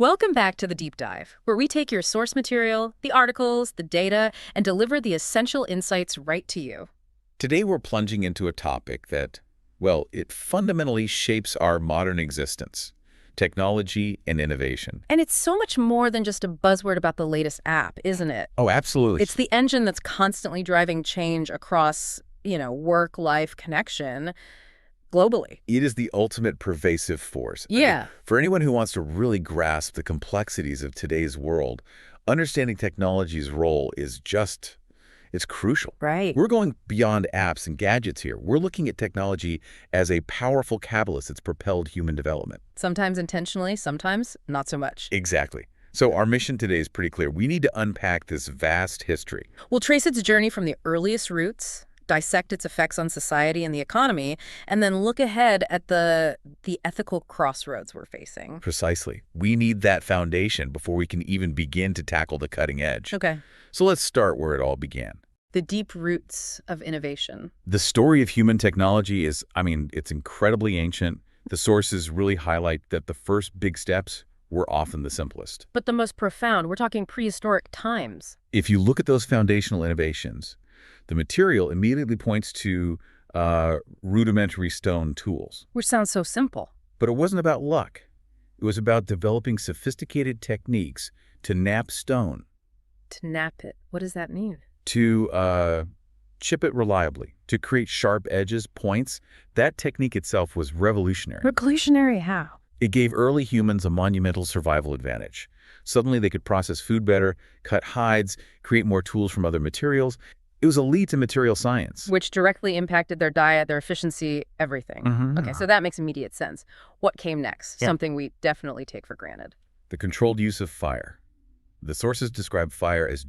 Welcome back to the Deep Dive, where we take your source material, the articles, the data, and deliver the essential insights right to you. Today we're plunging into a topic that, well, it fundamentally shapes our modern existence: technology and innovation. And it's so much more than just a buzzword about the latest app, isn't it? Oh, absolutely. It's the engine that's constantly driving change across, work-life connection globally. It is the ultimate pervasive force. Yeah. For anyone who wants to really grasp the complexities of today's world, understanding technology's role is it's crucial. Right. We're going beyond apps and gadgets here. We're looking at technology as a powerful catalyst that's propelled human development. Sometimes intentionally, sometimes not so much. Exactly. So our mission today is pretty clear. We need to unpack this vast history. We'll trace its journey from the earliest roots, dissect its effects on society and the economy, and then look ahead at the ethical crossroads we're facing. Precisely. We need that foundation before we can even begin to tackle the cutting edge. Okay. So let's start where it all began. The deep roots of innovation. The story of human technology is, it's incredibly ancient. The sources really highlight that the first big steps were often the simplest. But the most profound, we're talking prehistoric times. If you look at those foundational innovations, the material immediately points to rudimentary stone tools. Which sounds so simple. But it wasn't about luck. It was about developing sophisticated techniques to nap stone. To nap it. What does that mean? To chip it reliably, to create sharp edges, points. That technique itself was revolutionary. Revolutionary how? It gave early humans a monumental survival advantage. Suddenly they could process food better, cut hides, create more tools from other materials. It was a lead to material science. Which directly impacted their diet, their efficiency, everything. Mm-hmm. Okay, so that makes immediate sense. What came next? Yeah. Something we definitely take for granted. The controlled use of fire. The sources describe fire as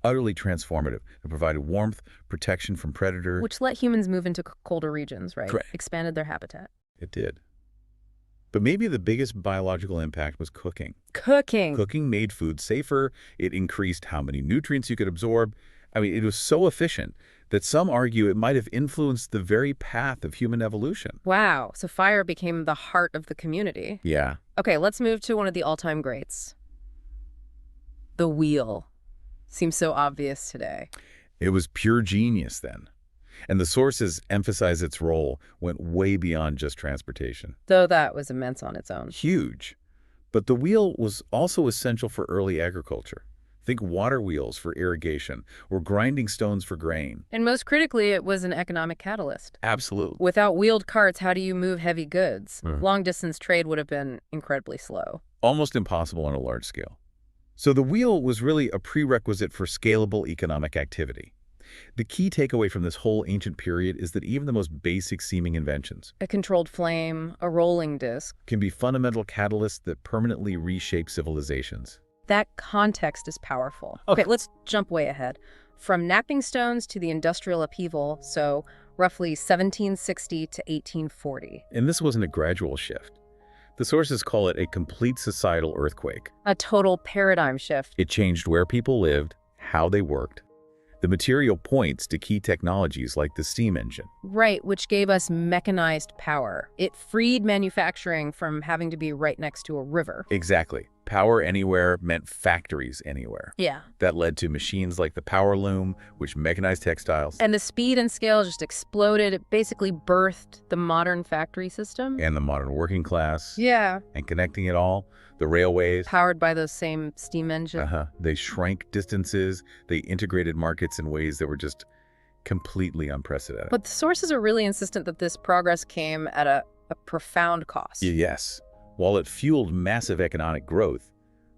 utterly transformative. It provided warmth, protection from predators. Which let humans move into colder regions, right? Correct. Expanded their habitat. It did. But maybe the biggest biological impact was cooking. Cooking. Cooking made food safer. It increased how many nutrients you could absorb. It was so efficient that some argue it might have influenced the very path of human evolution. Wow. So fire became the heart of the community. Yeah. Okay, let's move to one of the all-time greats. The wheel. Seems so obvious today. It was pure genius then. And the sources emphasize its role went way beyond just transportation. Though that was immense on its own. Huge. But the wheel was also essential for early agriculture. Think water wheels for irrigation or grinding stones for grain. And most critically, it was an economic catalyst. Absolutely. Without wheeled carts, how do you move heavy goods? Mhm. Long-distance trade would have been incredibly slow. Almost impossible on a large scale. So the wheel was really a prerequisite for scalable economic activity. The key takeaway from this whole ancient period is that even the most basic-seeming inventions A controlled flame, a rolling disc. can be fundamental catalysts that permanently reshape civilizations. That context is powerful. Okay, let's jump way ahead. From napping stones to the industrial upheaval, so roughly 1760 to 1840. And this wasn't a gradual shift. The sources call it a complete societal earthquake. A total paradigm shift. It changed where people lived, how they worked. The material points to key technologies like the steam engine. Right, which gave us mechanized power. It freed manufacturing from having to be right next to a river. Exactly. Power anywhere meant factories anywhere. Yeah. That led to machines like the power loom, which mechanized textiles. And the speed and scale just exploded. It basically birthed the modern factory system. And the modern working class. Yeah. And connecting it all, the railways. Powered by those same steam engines. They shrank distances. They integrated markets in ways that were just completely unprecedented. But the sources are really insistent that this progress came at a profound cost. Yes. While it fueled massive economic growth,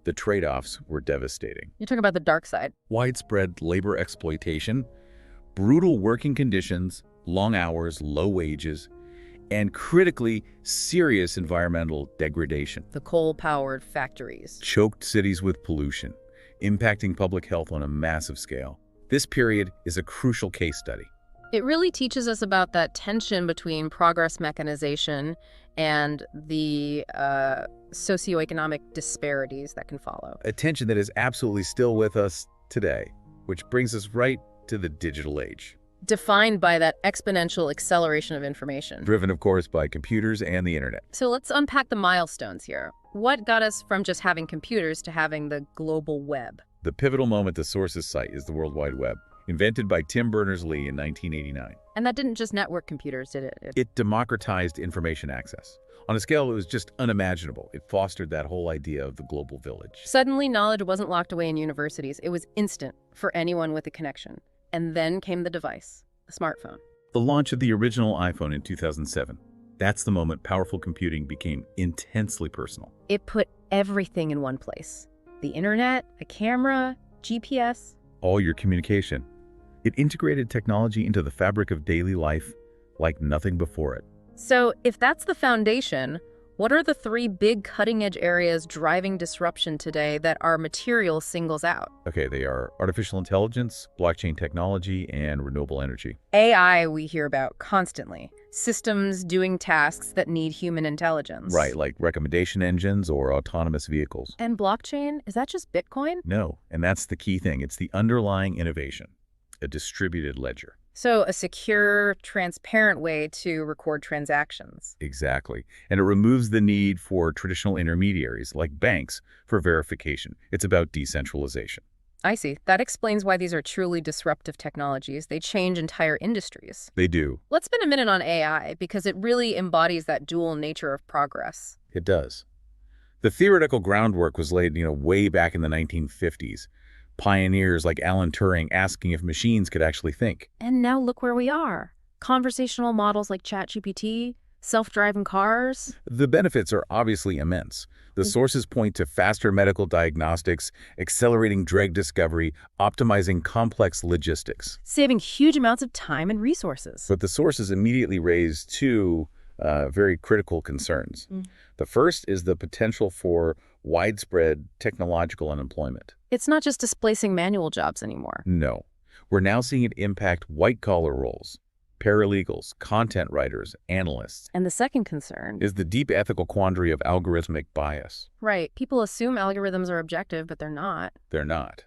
the trade-offs were devastating. You're talking about the dark side. Widespread labor exploitation, brutal working conditions, long hours, low wages, and critically, serious environmental degradation. The coal-powered factories. Choked cities with pollution, impacting public health on a massive scale. This period is a crucial case study. It really teaches us about that tension between progress mechanization and the socioeconomic disparities that can follow. A tension that is absolutely still with us today, which brings us right to the digital age. defined by that exponential acceleration of information. Driven, of course, by computers and the internet. So let's unpack the milestones here. What got us from just having computers to having the global web? The pivotal moment the sources cite is the World Wide Web, invented by Tim Berners-Lee in 1989. And that didn't just network computers, did it? It democratized information access. On a scale that was just unimaginable. It fostered that whole idea of the global village. Suddenly, knowledge wasn't locked away in universities. It was instant for anyone with a connection. And then came the device, the smartphone. The launch of the original iPhone in 2007. That's the moment powerful computing became intensely personal. It put everything in one place. The internet, a camera, GPS. All your communication. It integrated technology into the fabric of daily life like nothing before it. So if that's the foundation, what are the three big cutting-edge areas driving disruption today that our material singles out? Okay, they are artificial intelligence, blockchain technology, and renewable energy. AI we hear about constantly. Systems doing tasks that need human intelligence. Right, like recommendation engines or autonomous vehicles. And blockchain, is that just Bitcoin? No, and that's the key thing. It's the underlying innovation, a distributed ledger. So a secure, transparent way to record transactions. Exactly. And it removes the need for traditional intermediaries, like banks, for verification. It's about decentralization. I see. That explains why these are truly disruptive technologies. They change entire industries. They do. Let's spend a minute on AI, because it really embodies that dual nature of progress. It does. The theoretical groundwork was laid, way back in the 1950s. Pioneers like Alan Turing asking if machines could actually think. And now look where we are. Conversational models like ChatGPT, self-driving cars. The benefits are obviously immense. The sources point to faster medical diagnostics, accelerating drug discovery, optimizing complex logistics. Saving huge amounts of time and resources. But the sources immediately raise two very critical concerns. The first is the potential for widespread technological unemployment. It's not just displacing manual jobs anymore. No. We're now seeing it impact white-collar roles, paralegals, content writers, analysts. And the second concern is the deep ethical quandary of algorithmic bias. Right. People assume algorithms are objective, but they're not. They're not.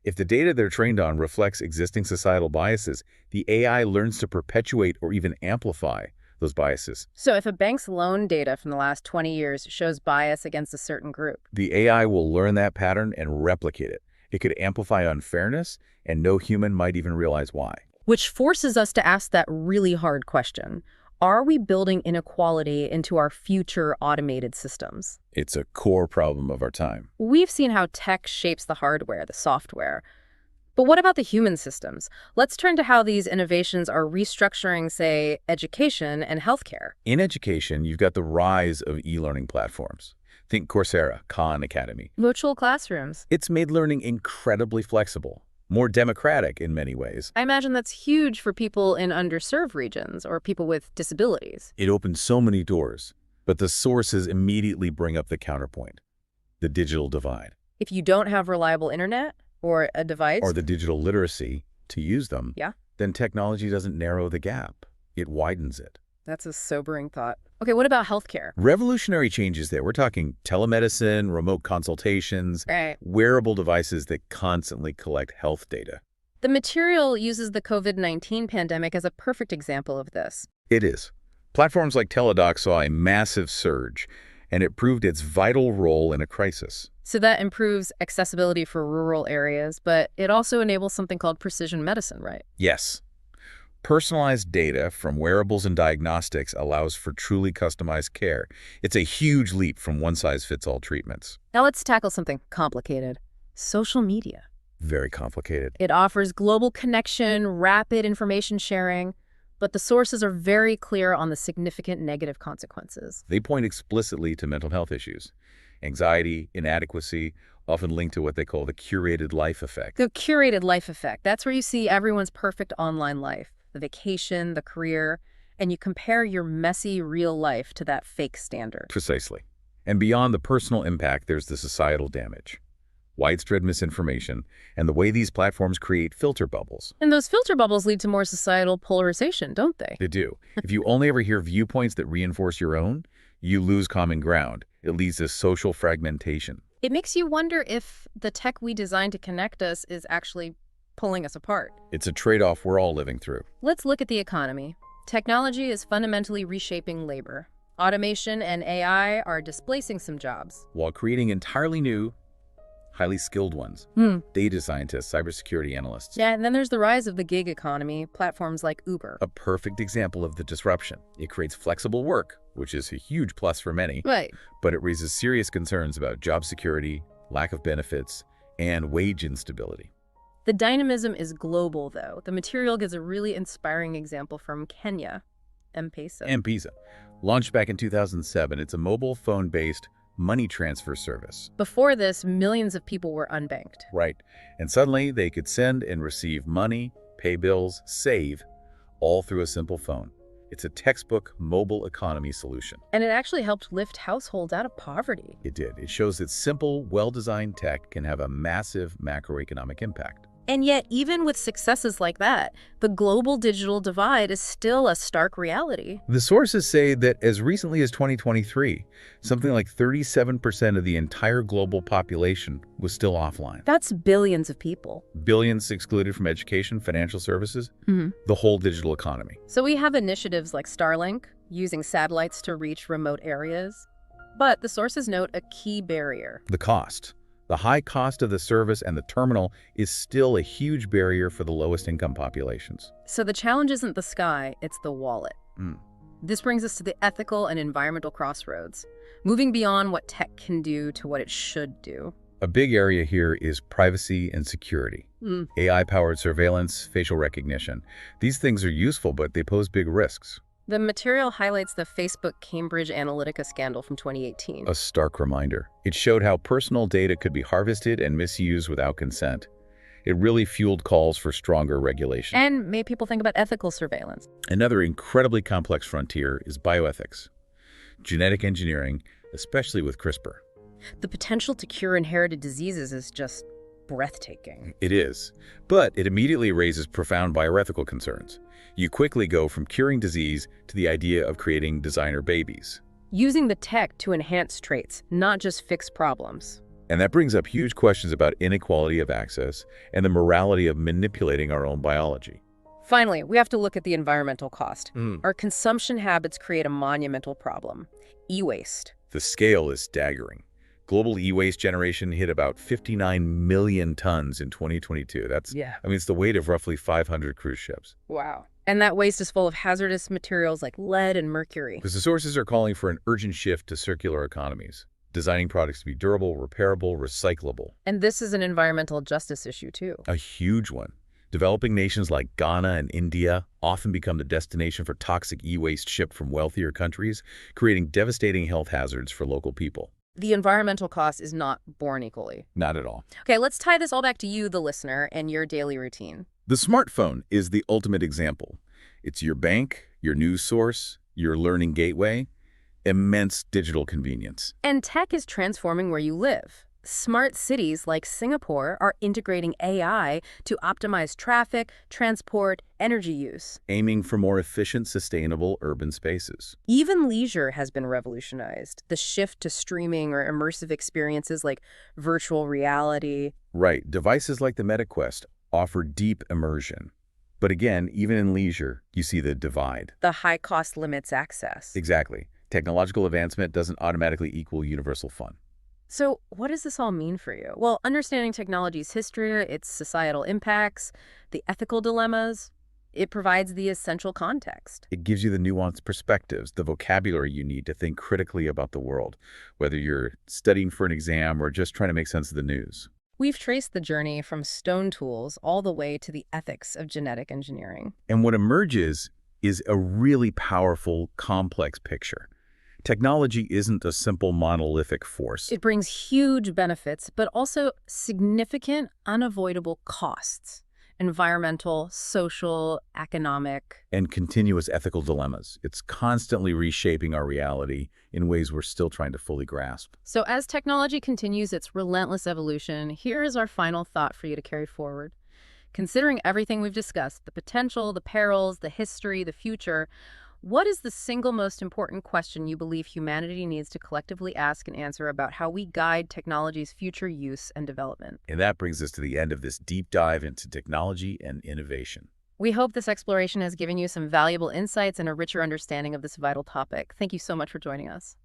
If the data they're trained on reflects existing societal biases, the AI learns to perpetuate or even amplify those biases. So if a bank's loan data from the last 20 years shows bias against a certain group, the AI will learn that pattern and replicate it. It could amplify unfairness, and no human might even realize why. Which forces us to ask that really hard question. Are we building inequality into our future automated systems? It's a core problem of our time. We've seen how tech shapes the hardware, the software. But what about the human systems? Let's turn to how these innovations are restructuring, say, education and healthcare. In education, you've got the rise of e-learning platforms. Think Coursera, Khan Academy. Virtual classrooms. It's made learning incredibly flexible, more democratic in many ways. I imagine that's huge for people in underserved regions or people with disabilities. It opens so many doors, but the sources immediately bring up the counterpoint, the digital divide. If you don't have reliable internet, or a device, or the digital literacy to use them, yeah, then technology doesn't narrow the gap. It widens it. That's a sobering thought. Okay, what about healthcare? Revolutionary changes there. We're talking telemedicine, remote consultations, right, wearable devices that constantly collect health data. The material uses the COVID-19 pandemic as a perfect example of this. It is. Platforms like Teladoc saw a massive surge, and it proved its vital role in a crisis. So that improves accessibility for rural areas, but it also enables something called precision medicine, right? Yes. Personalized data from wearables and diagnostics allows for truly customized care. It's a huge leap from one-size-fits-all treatments. Now let's tackle something complicated. Social media. Very complicated. It offers global connection, rapid information sharing, but the sources are very clear on the significant negative consequences. They point explicitly to mental health issues. Anxiety, inadequacy, often linked to what they call the curated life effect. The curated life effect. That's where you see everyone's perfect online life, the vacation, the career, and you compare your messy real life to that fake standard. Precisely. And beyond the personal impact, there's the societal damage. Widespread misinformation, and the way these platforms create filter bubbles. And those filter bubbles lead to more societal polarization, don't they? They do. If you only ever hear viewpoints that reinforce your own, you lose common ground. It leads to social fragmentation. It makes you wonder if the tech we design to connect us is actually pulling us apart. It's a trade-off we're all living through. Let's look at the economy. Technology is fundamentally reshaping labor. Automation and AI are displacing some jobs, While creating entirely new, highly skilled ones. Data scientists, cybersecurity analysts. Yeah, and then there's the rise of the gig economy, platforms like Uber. A perfect example of the disruption. It creates flexible work, which is a huge plus for many, Right. but it raises serious concerns about job security, lack of benefits, and wage instability. The dynamism is global, though. The material gives a really inspiring example from Kenya, M-Pesa. M-Pesa, launched back in 2007, it's a mobile phone-based money transfer service. Before this, millions of people were unbanked. Right. And suddenly they could send and receive money, pay bills, save, all through a simple phone. It's a textbook mobile economy solution. And it actually helped lift households out of poverty. It did. It shows that simple, well-designed tech can have a massive macroeconomic impact. And yet, even with successes like that, the global digital divide is still a stark reality. The sources say that as recently as 2023, something like 37% of the entire global population was still offline. That's billions of people. Billions excluded from education, financial services, the whole digital economy. So we have initiatives like Starlink, using satellites to reach remote areas. But the sources note a key barrier. The cost. The high cost of the service and the terminal is still a huge barrier for the lowest income populations. So the challenge isn't the sky, it's the wallet. This brings us to the ethical and environmental crossroads, moving beyond what tech can do to what it should do. A big area here is privacy and security. AI-powered surveillance, facial recognition. These things are useful, but they pose big risks. The material highlights the Facebook Cambridge Analytica scandal from 2018. A stark reminder. It showed how personal data could be harvested and misused without consent. It really fueled calls for stronger regulation. And made people think about ethical surveillance. Another incredibly complex frontier is bioethics. Genetic engineering, especially with CRISPR. The potential to cure inherited diseases is just breathtaking. It is, but it immediately raises profound bioethical concerns. You quickly go from curing disease to the idea of creating designer babies. Using the tech to enhance traits, not just fix problems. And that brings up huge questions about inequality of access and the morality of manipulating our own biology. Finally, we have to look at the environmental cost. Our consumption habits create a monumental problem: e-waste. The scale is staggering. Global e-waste generation hit about 59 million tons in 2022. It's the weight of roughly 500 cruise ships. Wow. And that waste is full of hazardous materials like lead and mercury. Because the sources are calling for an urgent shift to circular economies, designing products to be durable, repairable, recyclable. And this is an environmental justice issue, too. A huge one. Developing nations like Ghana and India often become the destination for toxic e-waste shipped from wealthier countries, creating devastating health hazards for local people. The environmental cost is not borne equally. Not at all. Okay, let's tie this all back to you, the listener, and your daily routine. The smartphone is the ultimate example. It's your bank, your news source, your learning gateway, immense digital convenience. And tech is transforming where you live. Smart cities like Singapore are integrating AI to optimize traffic, transport, energy use. Aiming for more efficient, sustainable urban spaces. Even leisure has been revolutionized. The shift to streaming or immersive experiences like virtual reality. Right. Devices like the MetaQuest offer deep immersion. But again, even in leisure, you see the divide. The high cost limits access. Exactly. Technological advancement doesn't automatically equal universal fun. So what does this all mean for you? Well, understanding technology's history, its societal impacts, the ethical dilemmas, it provides the essential context. It gives you the nuanced perspectives, the vocabulary you need to think critically about the world, whether you're studying for an exam or just trying to make sense of the news. We've traced the journey from stone tools all the way to the ethics of genetic engineering. And what emerges is a really powerful, complex picture. Technology isn't a simple monolithic force. It brings huge benefits, but also significant, unavoidable costs. Environmental, social, economic. And continuous ethical dilemmas. It's constantly reshaping our reality in ways we're still trying to fully grasp. So as technology continues its relentless evolution, here is our final thought for you to carry forward. Considering everything we've discussed, the potential, the perils, the history, the future, What is the single most important question you believe humanity needs to collectively ask and answer about how we guide technology's future use and development? And that brings us to the end of this deep dive into technology and innovation. We hope this exploration has given you some valuable insights and a richer understanding of this vital topic. Thank you so much for joining us.